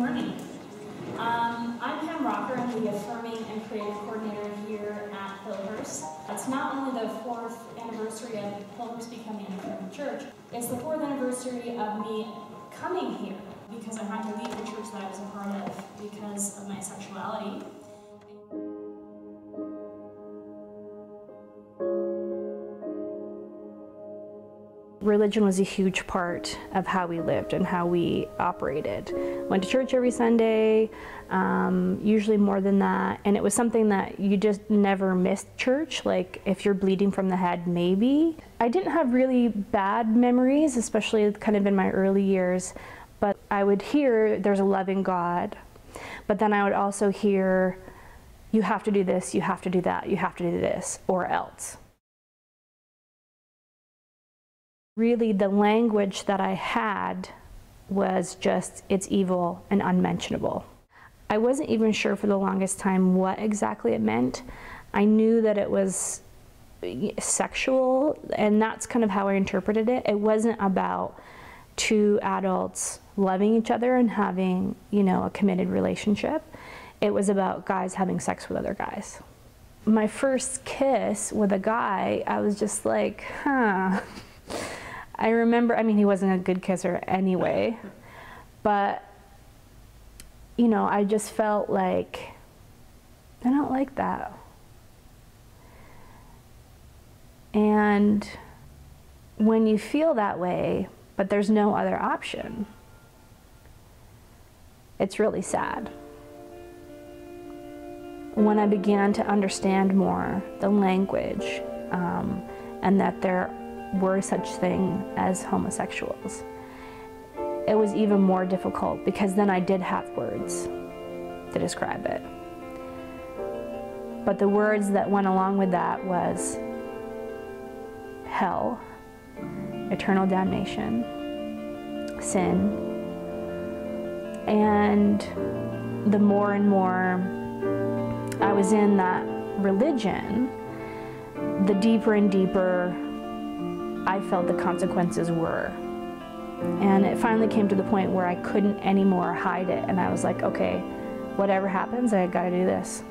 morning. I'm Pam Rocker. I'm the Affirming and Creative Coordinator here at Hillhurst. It's not only the 4th anniversary of Hillhurst becoming an affirming church, it's the 4th anniversary of me coming here because I had to leave the church that I was a part of because of my sexuality. Religion was a huge part of how we lived and how we operated. Went to church every Sunday, usually more than that, and it was something that you just never missed church. Like if you're bleeding from the head, maybe. I didn't have really bad memories, especially kind of in my early years, but I would hear there's a loving God, but then I would also hear you have to do this, you have to do that, you have to do this, or else. Really, the language that I had was just, it's evil and unmentionable. I wasn't even sure for the longest time what exactly it meant. I knew that it was sexual, and that's kind of how I interpreted it. It wasn't about two adults loving each other and having, you know, a committed relationship. It was about guys having sex with other guys. My first kiss with a guy, I was just like, huh. I remember, I mean, he wasn't a good kisser anyway, but, you know, I just felt like, I don't like that. And when you feel that way, but there's no other option, it's really sad. When I began to understand more the language, and that there were such thing as homosexuals, it was even more difficult because then I did have words to describe it. But the words that went along with that was hell, eternal damnation, sin, and the more and more I was in that religion, the deeper and deeper I felt the consequences were. And it finally came to the point where I couldn't anymore hide it, and I was like, okay, whatever happens, I gotta do this.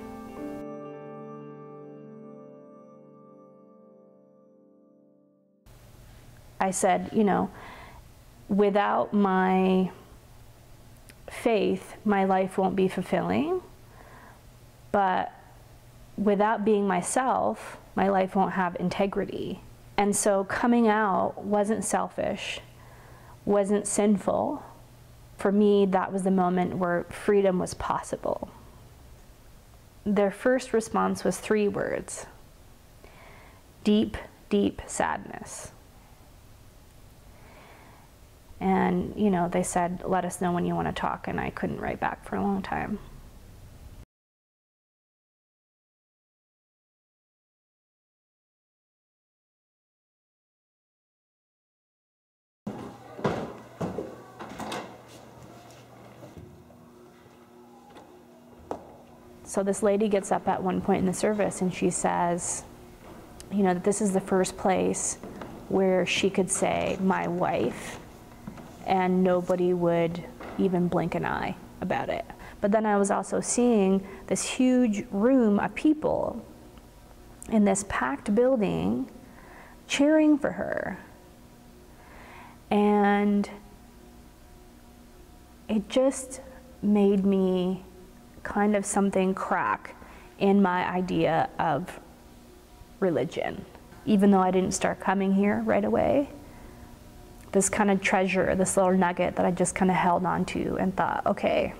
I said, you know, without my faith, my life won't be fulfilling, but without being myself, my life won't have integrity. And so coming out wasn't selfish, wasn't sinful. For me, that was the moment where freedom was possible. Their first response was 3 words: deep, deep sadness. And, you know, they said, let us know when you want to talk, and I couldn't write back for a long time. So this lady gets up at one point in the service and she says, you know, that this is the first place where she could say, my wife, and nobody would even blink an eye about it. But then I was also seeing this huge room of people in this packed building cheering for her. And it just made me kind of something crack in my idea of religion. Even though I didn't start coming here right away, this kind of treasure, this little nugget that I just kind of held on to and thought, okay,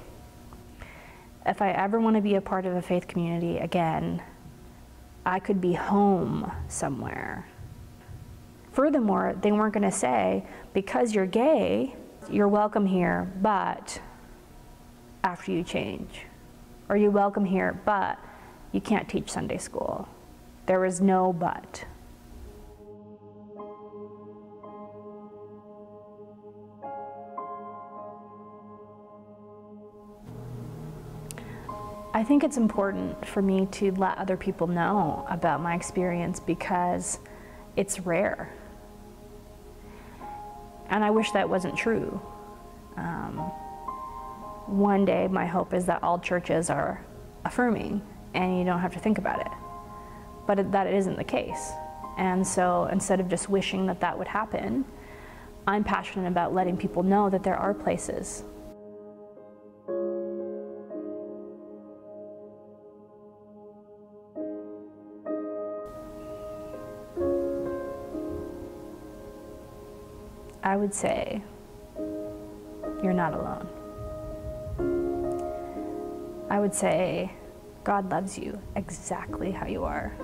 if I ever want to be a part of a faith community again, I could be home somewhere. Furthermore, they weren't going to say, because you're gay, you're welcome here, but after you change. Or you're welcome here, but you can't teach Sunday school. There was no but. I think it's important for me to let other people know about my experience because it's rare. And I wish that wasn't true. one day my hope is that all churches are affirming and you don't have to think about it. But that isn't the case. And so instead of just wishing that that would happen, I'm passionate about letting people know that there are places. I would say you're not alone. I would say God loves you exactly how you are.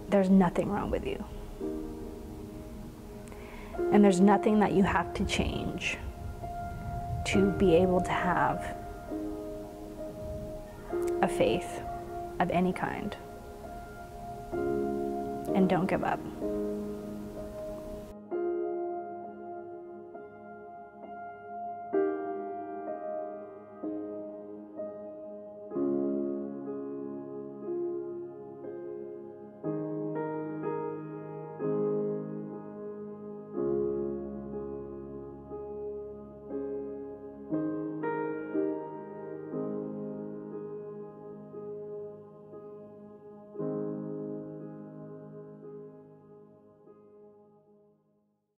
There's nothing wrong with you. And there's nothing that you have to change to be able to have a faith of any kind. And don't give up.